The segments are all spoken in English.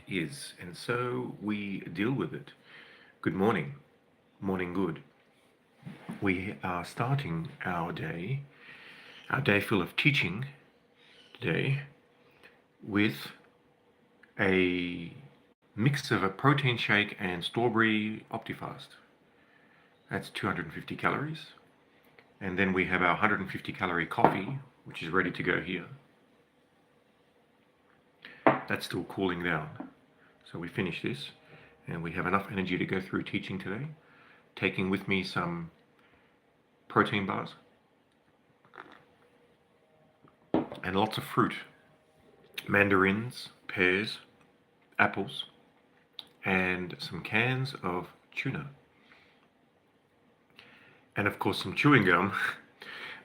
is, and so we deal with it. Good morning, morning good. We are starting our day full of teaching today, with a mix of a protein shake and strawberry Optifast. That's 250 calories. And then we have our 150 calorie coffee, which is ready to go here. That's still cooling down. So we finish this, and we have enough energy to go through teaching today, taking with me some protein bars and lots of fruit, mandarins, pears, apples, and some cans of tuna. And of course some chewing gum,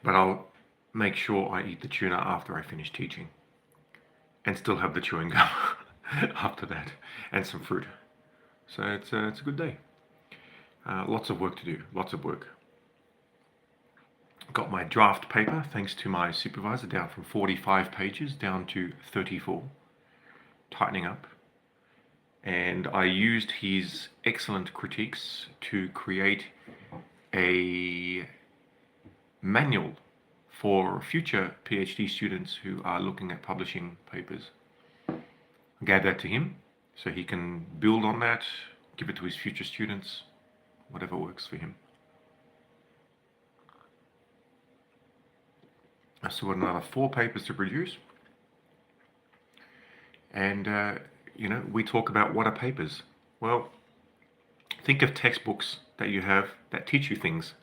but I'll make sure I eat the tuna after I finish teaching, and still have the chewing gum after that, and some fruit. So it's a good day. Lots of work to do, lots of work. Got my draft paper, thanks to my supervisor, down from 45 pages down to 34, tightening up. And I used his excellent critiques to create a manual for future PhD students who are looking at publishing papers. I gave that to him so he can build on that, give it to his future students, whatever works for him. I still got another 4 papers to produce. And, we talk about what are papers. Well, think of textbooks that you have that teach you things.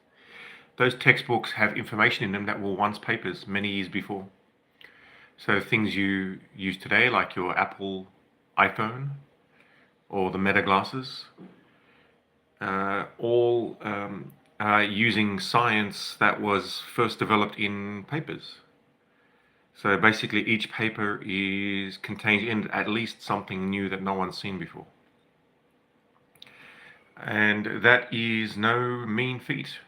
Those textbooks have information in them that were once papers many years before. So things you use today, like your Apple iPhone or the Meta glasses, all using science that was first developed in papers. So basically each paper contains in at least something new that no one's seen before. And that is no mean feat.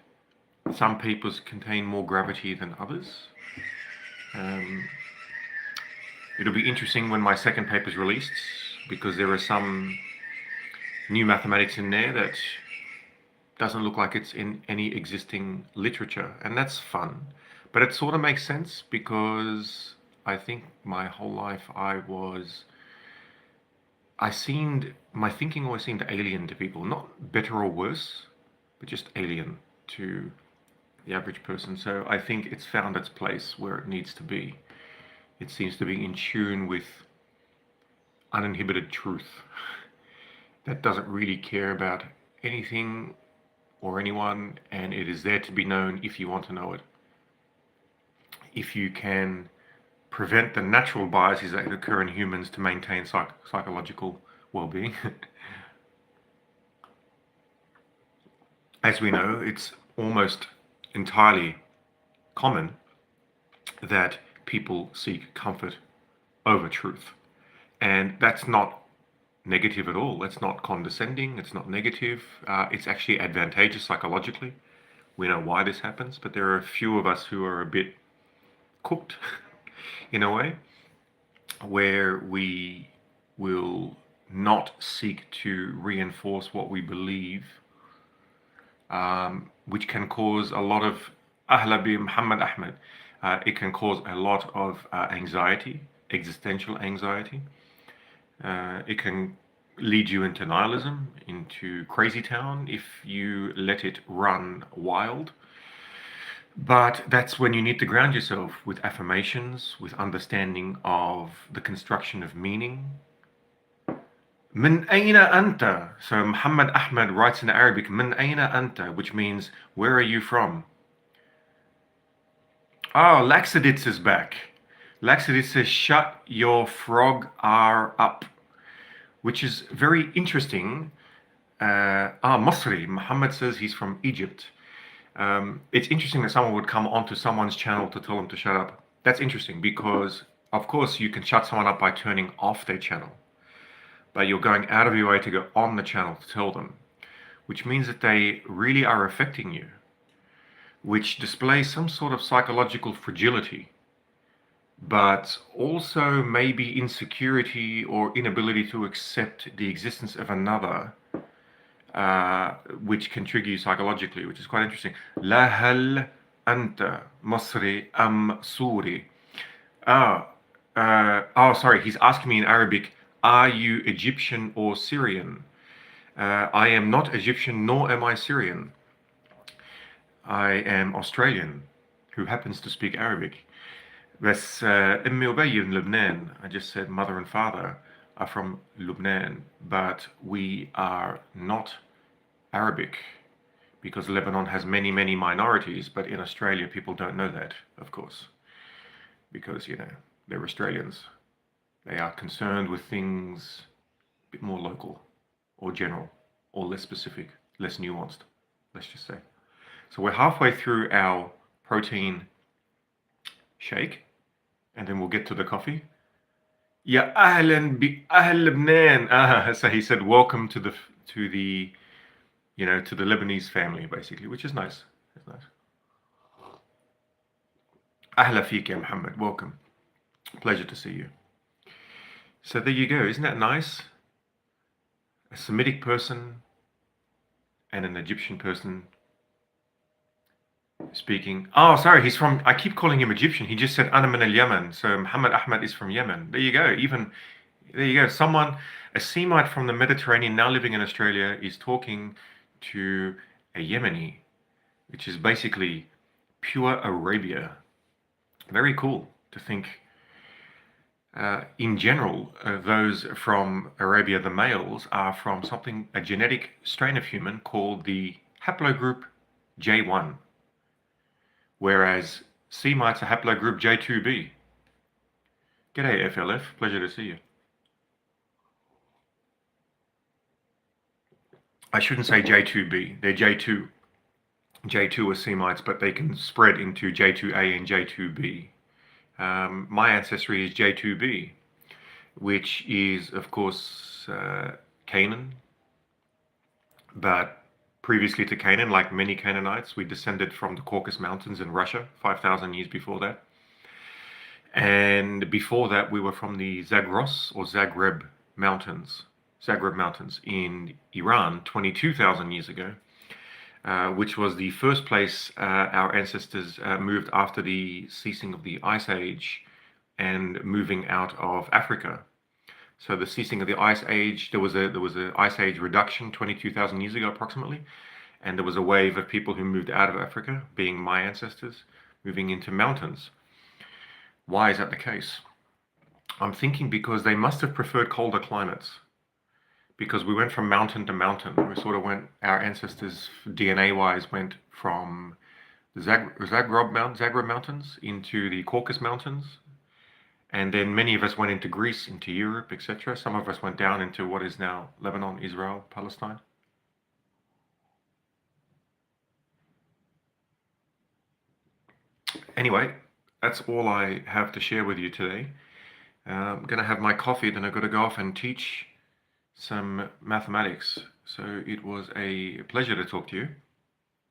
Some papers contain more gravity than others. It'll be interesting when my second paper is released, because there are some new mathematics in there that doesn't look like it's in any existing literature, and that's fun. But it sort of makes sense, because I think my whole life my thinking always seemed alien to people, not better or worse, but just alien to the average person. So I think it's found its place where it needs to be. It seems to be in tune with uninhibited truth that doesn't really care about anything or anyone, and it is there to be known if you want to know it. If you can prevent the natural biases that occur in humans to maintain psychological well-being. As we know, it's almost entirely common that people seek comfort over truth. And that's not negative at all. It's not condescending. It's not negative. It's actually advantageous psychologically. We know why this happens, but there are a few of us who are a bit cooked in a way, where we will not seek to reinforce what we believe, which can cause a lot of Ahla bi Muhammad Ahmed. It can cause a lot of anxiety, existential anxiety. It can lead you into nihilism, into crazy town, if you let it run wild. But that's when you need to ground yourself with affirmations, with understanding of the construction of meaning. Min ayna anta? So Muhammad Ahmed writes in Arabic, Min ayna anta, which means, where are you from? Oh, Laxiditz is back. Laxiditz says, shut your frog R up, which is very interesting. Masri, Muhammad says he's from Egypt. It's interesting that someone would come onto someone's channel to tell them to shut up. That's interesting, because of course you can shut someone up by turning off their channel, but you're going out of your way to go on the channel to tell them, which means that they really are affecting you, which displays some sort of psychological fragility but also maybe insecurity or inability to accept the existence of another, which can trigger you psychologically, which is quite interesting. لا هل أنت مصري أم سوري? Ah, sorry, he's asking me in Arabic, are you Egyptian or Syrian? I am not Egyptian, nor am I Syrian. I am Australian, who happens to speak Arabic. بس أمي وأبي من لبنان. I just said mother and father are from Lebanon, but we are not Arabic because Lebanon has many, many minorities, but in Australia people don't know that, of course, because, they're Australians. They are concerned with things a bit more local or general or less specific, less nuanced, let's just say. So we're halfway through our protein shake, and then we'll get to the coffee. Ya ahlan bi ahl Lebanon. So he said, welcome to the to the Lebanese family, basically, which is nice. It's nice. Ahla fik ya Muhammad. Welcome. Pleasure to see you. So there you go. Isn't that nice? A Semitic person and an Egyptian person speaking. Oh, sorry, he's from. I keep calling him Egyptian. He just said Ana min al Yemen. So Muhammad Ahmad is from Yemen. There you go. There you go. A Semite from the Mediterranean, now living in Australia, is talking to a Yemeni, which is basically pure Arabia. Very cool to think. In general, those from Arabia, the males, are from a genetic strain of human called the haplogroup J1, whereas Semites are haplogroup J2b. G'day, FLF. Pleasure to see you. I shouldn't say J2b. They're J2. J2 are Semites, but they can spread into J2a and J2b. My ancestry is J2b, which is, of course, Canaan. But previously to Canaan, like many Canaanites, we descended from the Caucasus Mountains in Russia 5,000 years before that. And before that, we were from the Zagros or Zagreb Mountains in Iran 22,000 years ago. Which was the first place our ancestors moved after the ceasing of the Ice Age and moving out of Africa. So the ceasing of the Ice Age, there was a Ice Age reduction 22,000 years ago approximately, and there was a wave of people who moved out of Africa, being my ancestors, moving into mountains. Why is that the case? I'm thinking because they must have preferred colder climates. Because we went from mountain to mountain. We sort of our ancestors, DNA-wise, went from the Zagreb Mountains into the Caucasus Mountains. And then many of us went into Greece, into Europe, etc. Some of us went down into what is now Lebanon, Israel, Palestine. Anyway, that's all I have to share with you today. I'm going to have my coffee, then I've got to go off and teach some mathematics. So it was a pleasure to talk to you.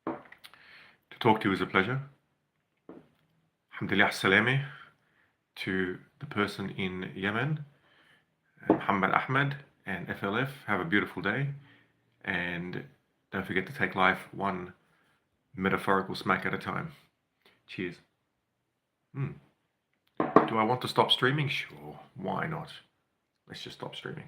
To talk to you is a pleasure. Alhamdulillah salami to the person in Yemen, Muhammad Ahmed and FLF. Have a beautiful day. And don't forget to take life one metaphorical smack at a time. Cheers. Do I want to stop streaming? Sure. Why not? Let's just stop streaming.